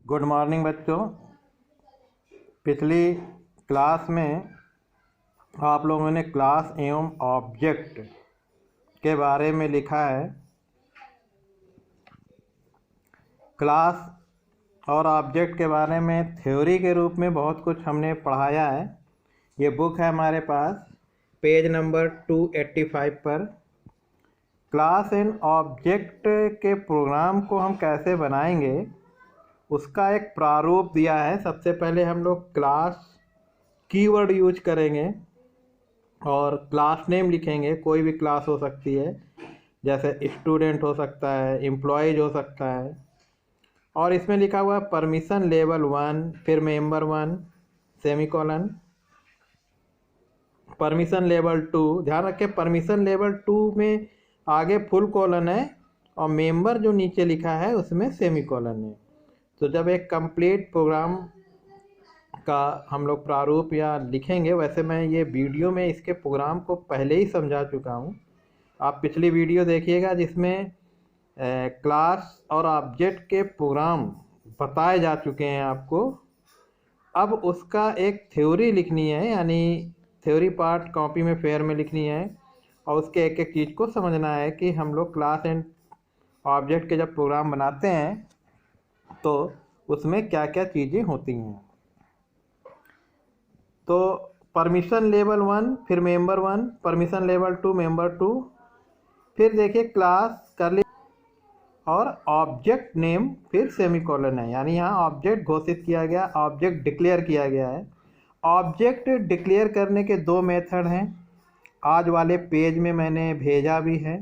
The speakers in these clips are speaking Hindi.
गुड मॉर्निंग बच्चों। पिछली क्लास में आप लोगों ने क्लास एवं ऑब्जेक्ट के बारे में लिखा है। क्लास और ऑब्जेक्ट के बारे में थ्योरी के रूप में बहुत कुछ हमने पढ़ाया है। ये बुक है हमारे पास, पेज नंबर 285 पर। क्लास एंड ऑब्जेक्ट के प्रोग्राम को हम कैसे बनाएंगे उसका एक प्रारूप दिया है। सबसे पहले हम लोग क्लास कीवर्ड यूज करेंगे और क्लास नेम लिखेंगे। कोई भी क्लास हो सकती है, जैसे स्टूडेंट हो सकता है, एम्प्लॉयज हो सकता है। और इसमें लिखा हुआ है परमिशन लेवल 1, फिर मेंबर 1 सेमीकोलन, परमिशन लेवल 2। ध्यान रखें, परमिशन लेवल 2 में आगे फुल कॉलन है और मेंबर जो नीचे लिखा है उसमें सेमीकोलन है। तो जब एक कंप्लीट प्रोग्राम का हम लोग प्रारूप या लिखेंगे, वैसे मैं ये वीडियो में इसके प्रोग्राम को पहले ही समझा चुका हूँ। आप पिछली वीडियो देखिएगा जिसमें क्लास और ऑब्जेक्ट के प्रोग्राम बताए जा चुके हैं आपको। अब उसका एक थ्योरी लिखनी है, यानी थ्योरी पार्ट कॉपी में फेयर में लिखनी है और उसके एक एक चीज़ को समझना है कि हम लोग क्लास एंड ऑब्जेक्ट के जब प्रोग्राम बनाते हैं तो उसमें क्या क्या चीज़ें होती हैं। तो परमिशन लेवल 1, फिर मेंबर 1, परमिशन लेवल 2, मेंबर 2, फिर देखिए क्लास कर ली और ऑब्जेक्ट नेम, फिर सेमीकोलन है। यानी यहाँ ऑब्जेक्ट घोषित किया गया, ऑब्जेक्ट डिक्लेयर किया गया है। ऑब्जेक्ट डिक्लेयर करने के दो मेथड हैं, आज वाले पेज में मैंने भेजा भी है।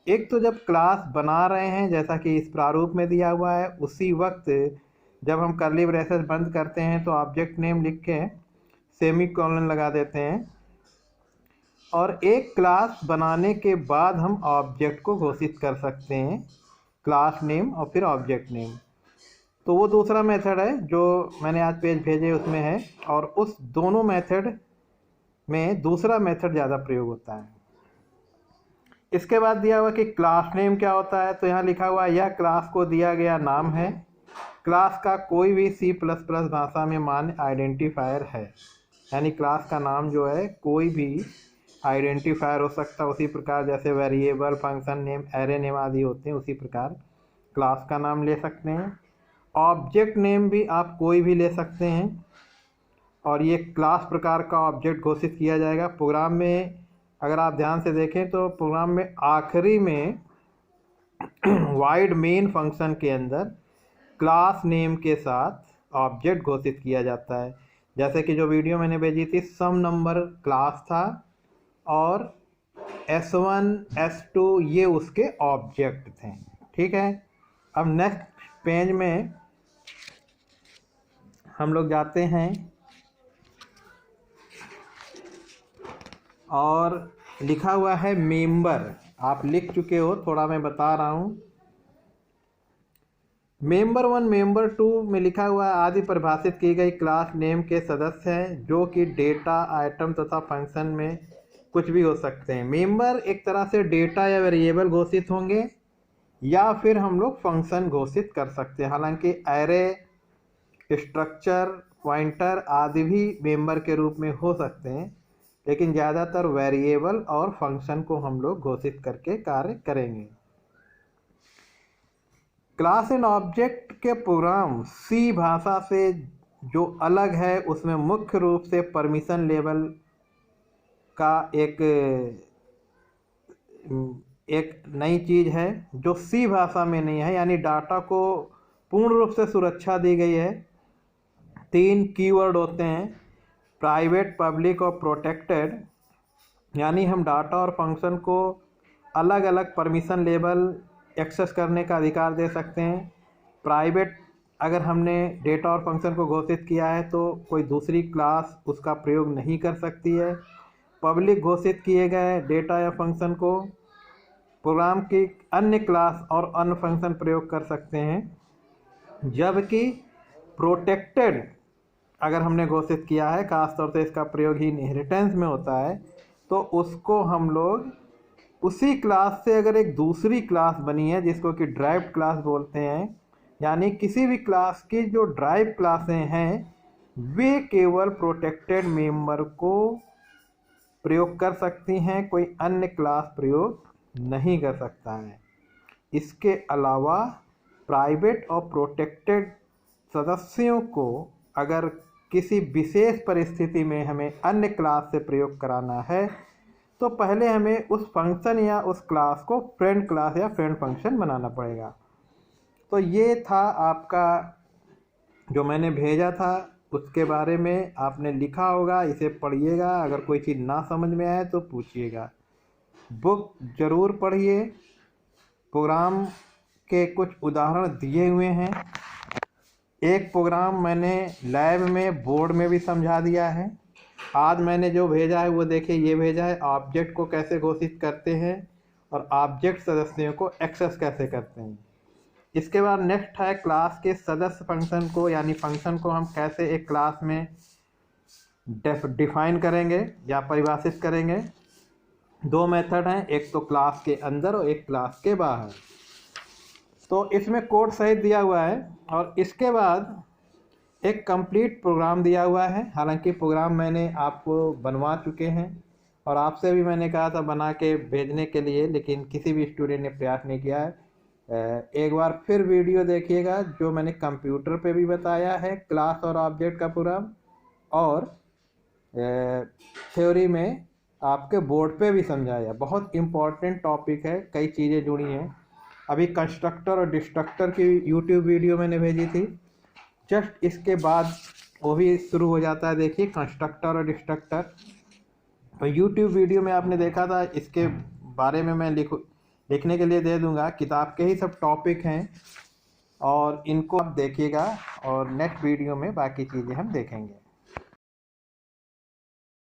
एक तो जब क्लास बना रहे हैं, जैसा कि इस प्रारूप में दिया हुआ है, उसी वक्त जब हम कर्ली ब्रेसेस बंद करते हैं तो ऑब्जेक्ट नेम लिख के सेमीकोलन लगा देते हैं। और एक क्लास बनाने के बाद हम ऑब्जेक्ट को घोषित कर सकते हैं, क्लास नेम और फिर ऑब्जेक्ट नेम। तो वो दूसरा मेथड है जो मैंने आज पेज भेजे उसमें है, और उस दोनों मेथड में दूसरा मेथड ज़्यादा प्रयोग होता है। इसके बाद दिया हुआ कि क्लास नेम क्या होता है। तो यहाँ लिखा हुआ है यह क्लास को दिया गया नाम है। क्लास का कोई भी C++ भाषा में मान्य आइडेंटिफायर है। यानी क्लास का नाम जो है कोई भी आइडेंटिफायर हो सकता है। उसी प्रकार जैसे variable, function name, array name आदि होते हैं, उसी प्रकार क्लास का नाम ले सकते हैं। ऑब्जेक्ट नेम भी आप कोई भी ले सकते हैं और ये क्लास प्रकार का ऑब्जेक्ट घोषित किया जाएगा। प्रोग्राम में अगर आप ध्यान से देखें तो प्रोग्राम में आखिरी में वाइड मेन फंक्शन के अंदर क्लास नेम के साथ ऑब्जेक्ट घोषित किया जाता है। जैसे कि जो वीडियो मैंने भेजी थी, सम नंबर क्लास था और S1 S2 ये उसके ऑब्जेक्ट थे। ठीक है, अब नेक्स्ट पेज में हम लोग जाते हैं और लिखा हुआ है मेंबर। आप लिख चुके हो, थोड़ा मैं बता रहा हूँ। मेंबर 1, मेंबर 2 में लिखा हुआ है आदि परिभाषित की गई क्लास नेम के सदस्य हैं जो कि डेटा, आइटम तथा फंक्शन में कुछ भी हो सकते हैं। मेंबर एक तरह से डेटा या वेरिएबल घोषित होंगे या फिर हम लोग फंक्शन घोषित कर सकते हैं। हालांकि एरे, स्ट्रक्चर, पॉइंटर आदि भी मेंबर के रूप में हो सकते हैं, लेकिन ज़्यादातर वेरिएबल और फंक्शन को हम लोग घोषित करके कार्य करेंगे। क्लास एंड ऑब्जेक्ट के प्रोग्राम C भाषा से जो अलग है, उसमें मुख्य रूप से परमिशन लेवल का एक नई चीज़ है जो C भाषा में नहीं है, यानी डाटा को पूर्ण रूप से सुरक्षा दी गई है। 3 कीवर्ड होते हैं, प्राइवेट, पब्लिक और प्रोटेक्टेड। यानी हम डाटा और फंक्शन को अलग अलग परमिशन लेवल एक्सेस करने का अधिकार दे सकते हैं। प्राइवेट, अगर हमने डेटा और फंक्शन को घोषित किया है तो कोई दूसरी क्लास उसका प्रयोग नहीं कर सकती है। पब्लिक, घोषित किए गए डेटा या फंक्शन को प्रोग्राम की अन्य क्लास और अन्य फंक्शन प्रयोग कर सकते हैं। जबकि प्रोटेक्टेड अगर हमने घोषित किया है, खासतौर से इसका प्रयोग ही इनहेरिटेंस में होता है, तो उसको हम लोग उसी क्लास से अगर एक दूसरी क्लास बनी है जिसको कि ड्राइव्ड क्लास बोलते हैं, यानी किसी भी क्लास की जो ड्राइव क्लासें हैं वे केवल प्रोटेक्टेड मेंबर को प्रयोग कर सकती हैं, कोई अन्य क्लास प्रयोग नहीं कर सकता है। इसके अलावा प्राइवेट और प्रोटेक्टेड सदस्यों को अगर किसी विशेष परिस्थिति में हमें अन्य क्लास से प्रयोग कराना है तो पहले हमें उस फंक्शन या उस क्लास को फ्रेंड क्लास या फ्रेंड फंक्शन बनाना पड़ेगा। तो ये था आपका जो मैंने भेजा था, उसके बारे में आपने लिखा होगा, इसे पढ़िएगा। अगर कोई चीज़ ना समझ में आए तो पूछिएगा। बुक ज़रूर पढ़िए। प्रोग्राम के कुछ उदाहरण दिए हुए हैं। एक प्रोग्राम मैंने लैब में बोर्ड में भी समझा दिया है। आज मैंने जो भेजा है वो देखिए, ये भेजा है ऑब्जेक्ट को कैसे घोषित करते हैं और ऑब्जेक्ट सदस्यों को एक्सेस कैसे करते हैं। इसके बाद नेक्स्ट है क्लास के सदस्य फंक्शन को, यानी फंक्शन को हम कैसे एक क्लास में डिफाइन करेंगे या परिभाषित करेंगे। दो मेथड हैं, एक तो क्लास के अंदर और एक क्लास के बाहर। तो इसमें कोड सहित दिया हुआ है और इसके बाद एक कंप्लीट प्रोग्राम दिया हुआ है। हालांकि प्रोग्राम मैंने आपको बनवा चुके हैं और आपसे भी मैंने कहा था बना के भेजने के लिए, लेकिन किसी भी स्टूडेंट ने प्रयास नहीं किया है। एक बार फिर वीडियो देखिएगा जो मैंने कंप्यूटर पे भी बताया है, क्लास और ऑब्जेक्ट का प्रोग्राम, और थ्योरी में आपके बोर्ड पे भी समझाया। बहुत इम्पॉर्टेंट टॉपिक है, कई चीज़ें जुड़ी हैं। अभी कंस्ट्रक्टर और डिस्ट्रक्टर की यूट्यूब वीडियो मैंने भेजी थी, जस्ट इसके बाद वो भी शुरू हो जाता है। देखिए कंस्ट्रक्टर और डिस्ट्रक्टर, तो यूट्यूब वीडियो में आपने देखा था, इसके बारे में मैं लिखने के लिए दे दूंगा। किताब के ही सब टॉपिक हैं और इनको आप देखिएगा और नेक्स्ट वीडियो में बाकी चीज़ें हम देखेंगे।